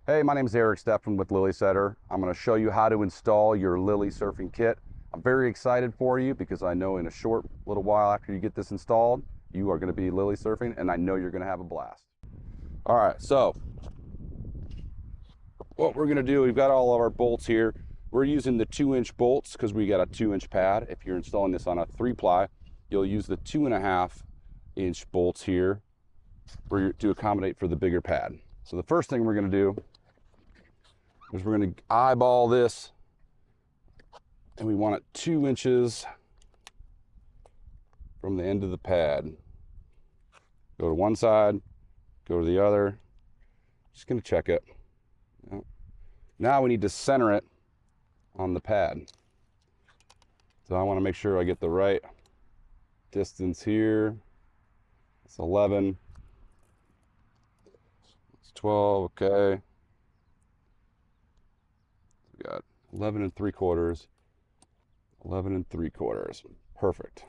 Hey, my name is Eric Stephan with Lily Setter. I'm going to show you how to install your Lily surfing kit. I'm very excited for you because I know in a short little while after you get this installed, you are going to be Lily surfing, and I know you're going to have a blast. All right, so what we're going to do, we've got all of our bolts here. We're using the 2-inch bolts because we got a 2-inch pad. If you're installing this on a 3-ply, you'll use the 2.5-inch bolts here to accommodate for the bigger pad. So the first thing we're going to do is we're going to eyeball this, and we want it 2 inches from the end of the pad. Go to one side, go to the other. Just going to check it. Now we need to center it on the pad. So I want to make sure I get the right distance here. It's 11. It's 12, okay. We got 11 3/4, 11 3/4. Perfect.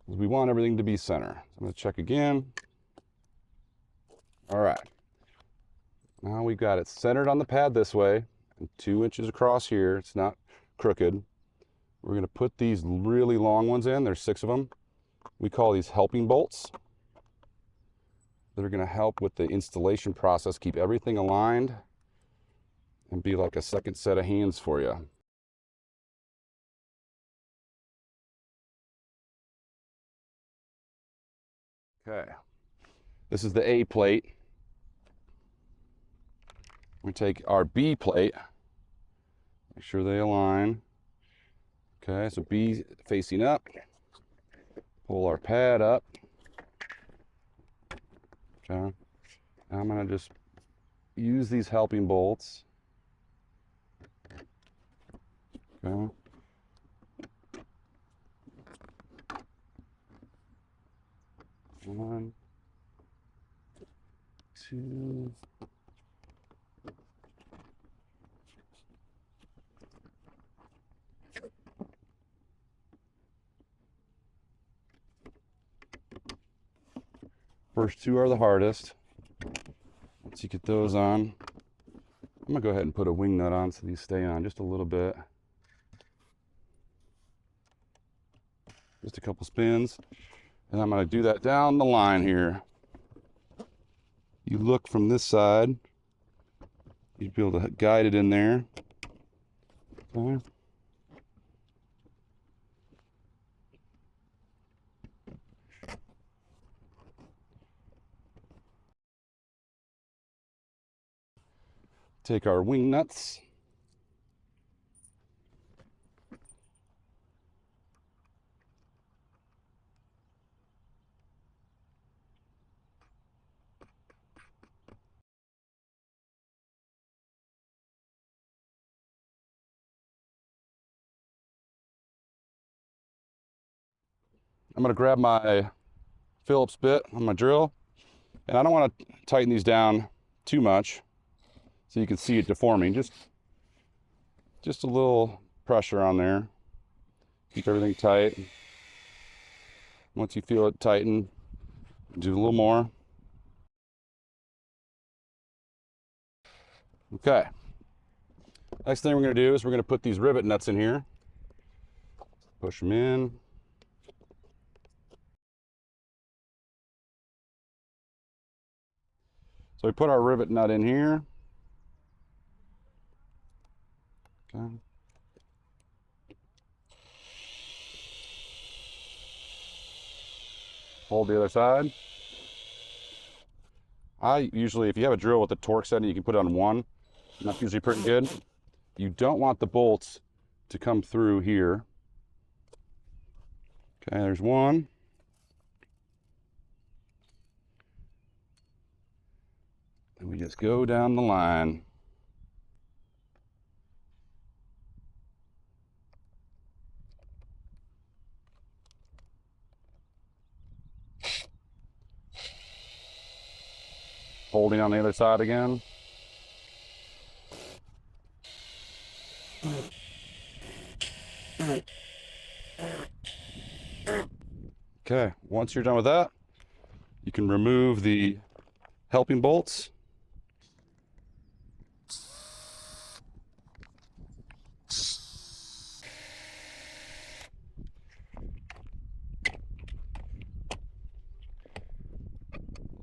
We want everything to be center. So I'm going to check again. All right. Now we've got it centered on the pad this way, and 2 inches across here. It's not crooked. We're going to put these really long ones in. There's 6 of them. We call these helping bolts. They're going to help with the installation process, keep everything aligned, and be like a second set of hands for you. Okay, this is the A plate. We take our B plate, make sure they align. Okay, so B facing up, pull our pad up. Okay, now I'm gonna just use these helping bolts. Okay. One, two. First 2 are the hardest. Once you get those on, I'm gonna go ahead and put a wing nut on so these stay on just a little bit. Just a couple spins. And I'm gonna do that down the line here. You look from this side, you'd be able to guide it in there. Okay. Take our wing nuts. I'm gonna grab my Phillips bit on my drill, and I don't want to tighten these down too much so you can see it deforming. Just a little pressure on there. Keep everything tight. Once you feel it tighten, do a little more. Okay. Next thing we're going to do is we're going to put these rivet nuts in here. Push them in. So we put our rivet nut in here. Okay. Hold the other side. I usually, if you have a drill with a torque setting, you can put it on 1. And that's usually pretty good. You don't want the bolts to come through here. Okay, there's 1. And we just go down the line. Holding on the other side again. Okay, once you're done with that, you can remove the helping bolts.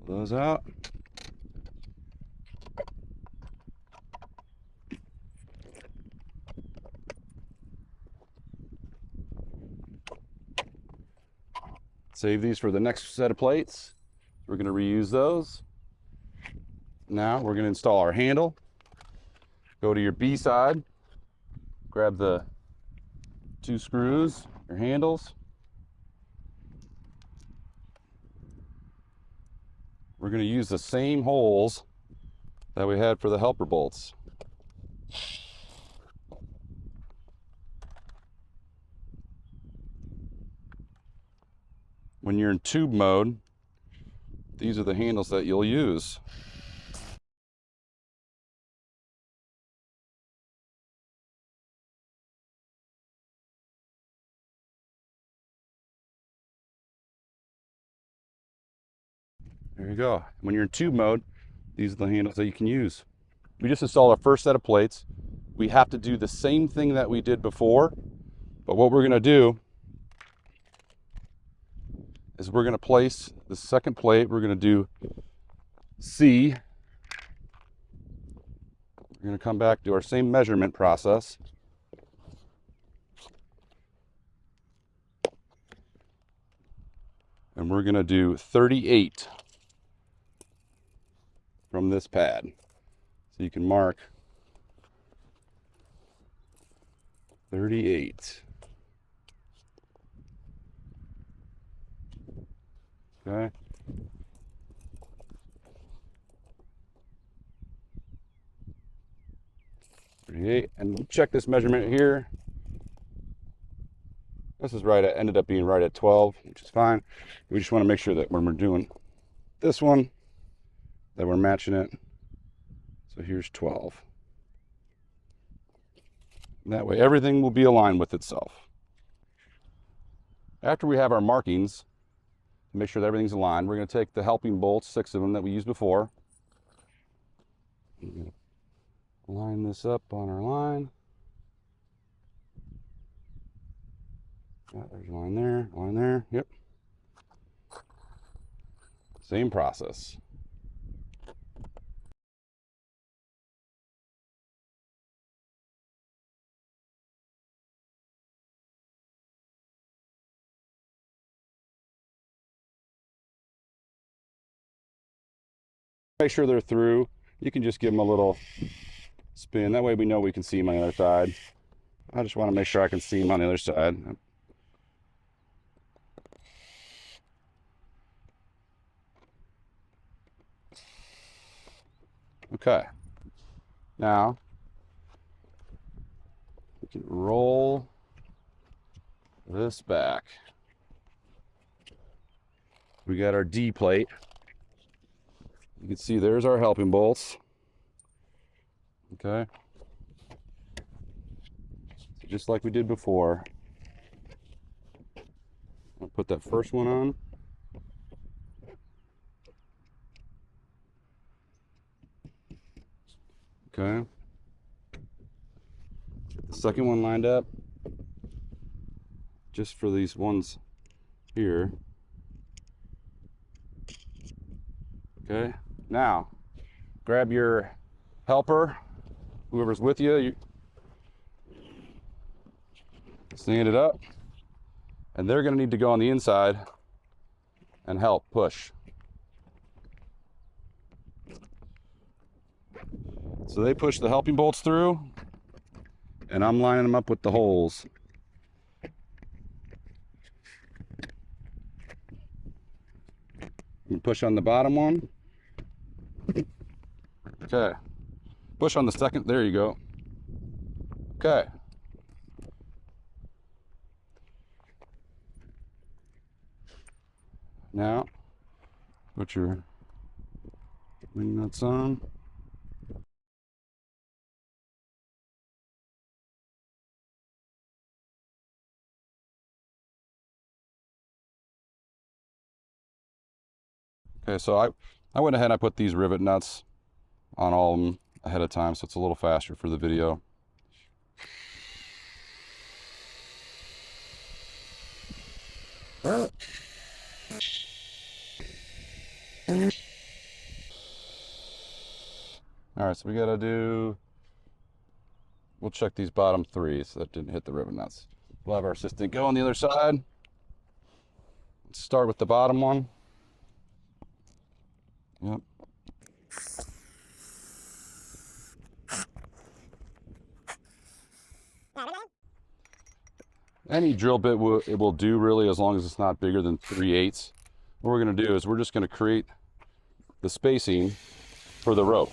Those out. Save these for the next set of plates. We're going to reuse those. Now we're going to install our handle. Go to your B side, grab the 2 screws, your handles. We're going to use the same holes that we had for the helper bolts. When you're in tube mode, these are the handles that you'll use. There you go. When you're in tube mode, these are the handles that you can use. We just installed our first set of plates. We have to do the same thing that we did before, but what we're going to do is we're going to place the second plate. We're going to do C. We're going to come back to our same measurement process. And we're going to do 38 from this pad. So you can mark 38. Okay. And check this measurement here. This is right. It ended up being right at 12, which is fine. We just want to make sure that when we're doing this one, that we're matching it. So here's 12. And that way everything will be aligned with itself. After we have our markings, to make sure that everything's aligned, we're going to take the helping bolts, 6 of them that we used before. Line this up on our line. There's a line there, yep. Same process. Make sure they're through. You can just give them a little spin. That way we know we can see them on the other side. I just want to make sure I can see them on the other side. Okay. Now, we can roll this back. We got our D plate. You can see there's our helping bolts. Okay. So just like we did before. I'll put that first one on. Okay. Get the second one lined up. Just for these ones here. Okay. Now, grab your helper, whoever's with you, stand it up, and they're going to need to go on the inside and help push. So they push the helping bolts through, and I'm lining them up with the holes. You push on the bottom one. Okay. Push on the second. There you go. Okay. Now, put your wing nuts on. Okay, so I went ahead and I put these rivet nuts on all of them ahead of time, so it's a little faster for the video. All right, so we gotta do, we'll check these bottom three so that didn't hit the ribbon nuts. We'll have our assistant go on the other side. Let's start with the bottom one. Yep. Any drill bit it will do really, as long as it's not bigger than 3/8. What we're gonna do is we're just gonna create the spacing for the rope.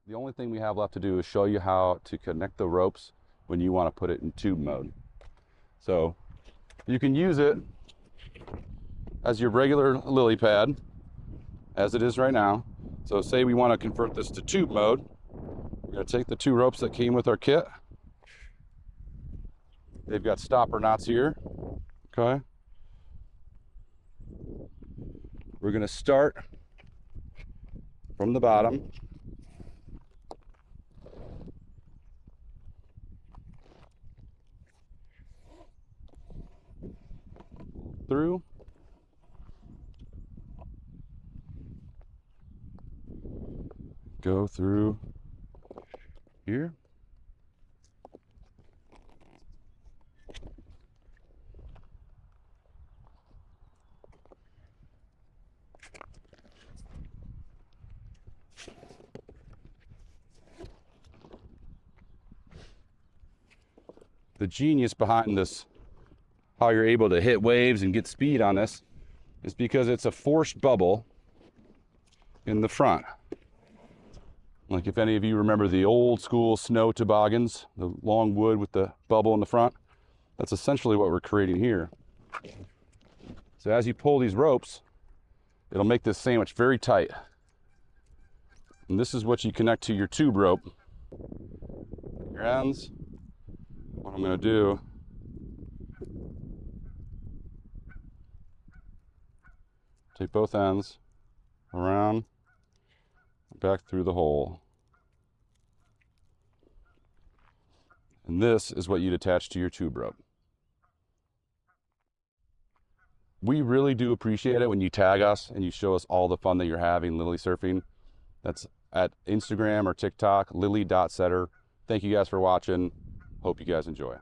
The only thing we have left to do is show you how to connect the ropes when you want to put it in tube mode. So you can use it as your regular lily pad, as it is right now. So say we want to convert this to tube mode. We're going to take the 2 ropes that came with our kit. They've got stopper knots here, okay? We're going to start from the bottom. Through. Go through here. The genius behind this, how you're able to hit waves and get speed on this, is because it's a forced bubble in the front. Like if any of you remember the old school snow toboggans, the long wood with the bubble in the front, that's essentially what we're creating here. So as you pull these ropes, it'll make this sandwich very tight. And this is what you connect to your tube rope. Your ends. What I'm going to do, take both ends around, back through the hole. And this is what you'd attach to your tube rope. We really do appreciate it when you tag us and you show us all the fun that you're having lily surfing. That's at Instagram or TikTok, lily.setter. Thank you guys for watching. Hope you guys enjoy.